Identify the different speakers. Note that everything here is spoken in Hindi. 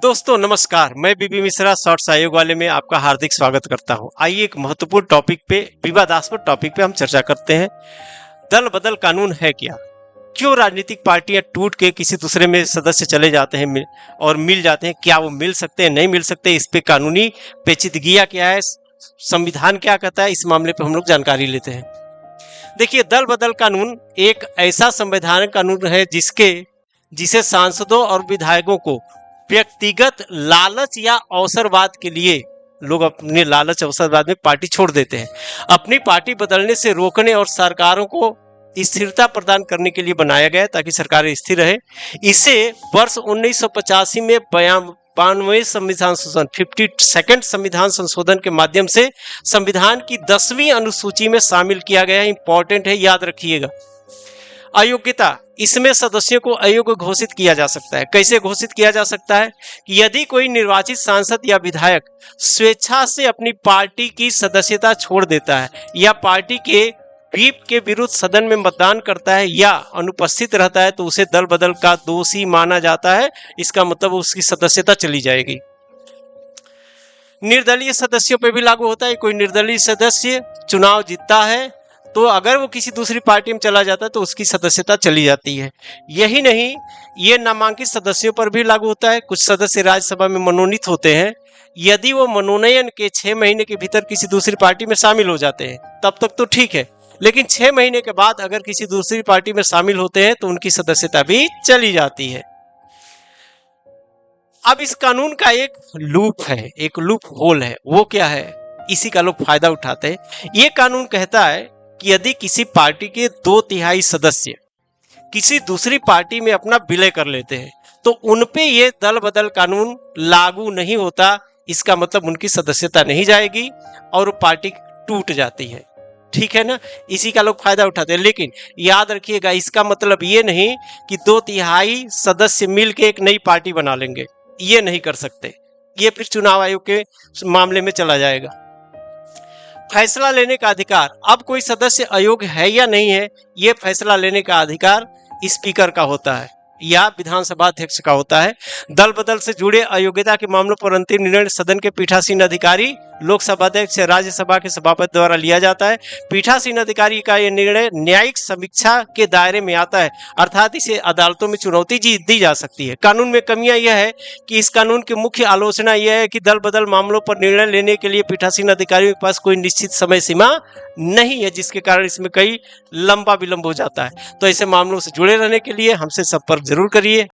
Speaker 1: दोस्तों नमस्कार, मैं बीबी मिश्रा शॉर्ट्स आयोग वाले में आपका हार्दिक स्वागत करता हूं। आइए एक महत्वपूर्ण टॉपिक पे, विवादास्पद टॉपिक पे हम चर्चा करते हैं। दल बदल कानून है क्या? क्यों राजनीतिक पार्टियां टूट के किसी दूसरे में सदस्य चले जाते हैं और मिल जाते हैं? क्या वो मिल सकते हैं, नहीं मिल सकते? इस पे कानूनी पेचीदगियां क्या है, संविधान क्या कहता है, इस मामले पे हम लोग जानकारी लेते हैं। देखिए, दल बदल कानून एक ऐसा संवैधानिक कानून है जिसे सांसदों और विधायकों को व्यक्तिगत लालच या अवसरवाद के लिए लोग अपने लालच अवसरवाद में पार्टी छोड़ देते हैं, अपनी पार्टी बदलने से रोकने और सरकारों को स्थिरता प्रदान करने के लिए बनाया गया ताकि सरकारें स्थिर रहे। इसे वर्ष 1985 में 92वें संविधान संशोधन 52nd संविधान संशोधन के माध्यम से संविधान की 10वीं अनुसूची में शामिल किया गया। इंपॉर्टेंट है, याद रखिएगा। अयोग्यता, इसमें सदस्यों को अयोग्य घोषित किया जा सकता है। कैसे घोषित किया जा सकता है? कि यदि कोई निर्वाचित सांसद या विधायक स्वेच्छा से अपनी पार्टी की सदस्यता छोड़ देता है या पार्टी के व्हिप के विरुद्ध सदन में मतदान करता है या अनुपस्थित रहता है तो उसे दल बदल का दोषी माना जाता है। इसका मतलब उसकी सदस्यता चली जाएगी। निर्दलीय सदस्यों पर भी लागू होता है। कोई निर्दलीय सदस्य चुनाव जीतता है तो अगर वो किसी दूसरी पार्टी में चला जाता है तो उसकी सदस्यता चली जाती है। यही नहीं, ये नामांकित सदस्यों पर भी लागू होता है। कुछ सदस्य राज्यसभा में मनोनीत होते हैं, यदि वो मनोनयन के 6 महीने के भीतर किसी दूसरी पार्टी में शामिल हो जाते हैं तब तक तो ठीक है, लेकिन 6 महीने के बाद अगर किसी दूसरी पार्टी में शामिल होते हैं तो उनकी सदस्यता भी चली जाती है। अब इस कानून का एक लूप है, एक लूप होल है। वो क्या है? इसी का लोग फायदा उठाते हैं। ये कानून कहता है कि यदि किसी पार्टी के 2/3 सदस्य किसी दूसरी पार्टी में अपना विलय कर लेते हैं तो उनपे ये दल बदल कानून लागू नहीं होता। इसका मतलब उनकी सदस्यता नहीं जाएगी और पार्टी टूट जाती है। ठीक है ना? इसी का लोग फायदा उठाते हैं। लेकिन याद रखिएगा, इसका मतलब ये नहीं कि 2/3 सदस्य मिल के एक नई पार्टी बना लेंगे। ये नहीं कर सकते। ये फिर चुनाव आयोग के मामले में चला जाएगा। फैसला लेने का अधिकार, अब कोई सदस्य अयोग्य है या नहीं है, यह फैसला लेने का अधिकार स्पीकर का होता है या विधानसभा अध्यक्ष का होता है। दल बदल से जुड़े अयोग्यता के मामलों पर अंतिम निर्णय सदन के पीठासीन अधिकारी, लोकसभा अध्यक्ष या राज्यसभा के सभापति द्वारा लिया जाता है। पीठासीन अधिकारी का यह निर्णय न्यायिक समीक्षा के दायरे में आता है, अर्थात इसे अदालतों में चुनौती दी जा सकती है। कानून में कमियां यह है कि इस कानून की मुख्य आलोचना यह है कि दल बदल मामलों पर निर्णय लेने के लिए पीठासीन अधिकारियों के पास कोई निश्चित समय सीमा नहीं है, जिसके कारण इसमें कई लंबा विलंब हो जाता है। तो ऐसे मामलों से जुड़े रहने के लिए हमसे संपर्क जरूर करिए।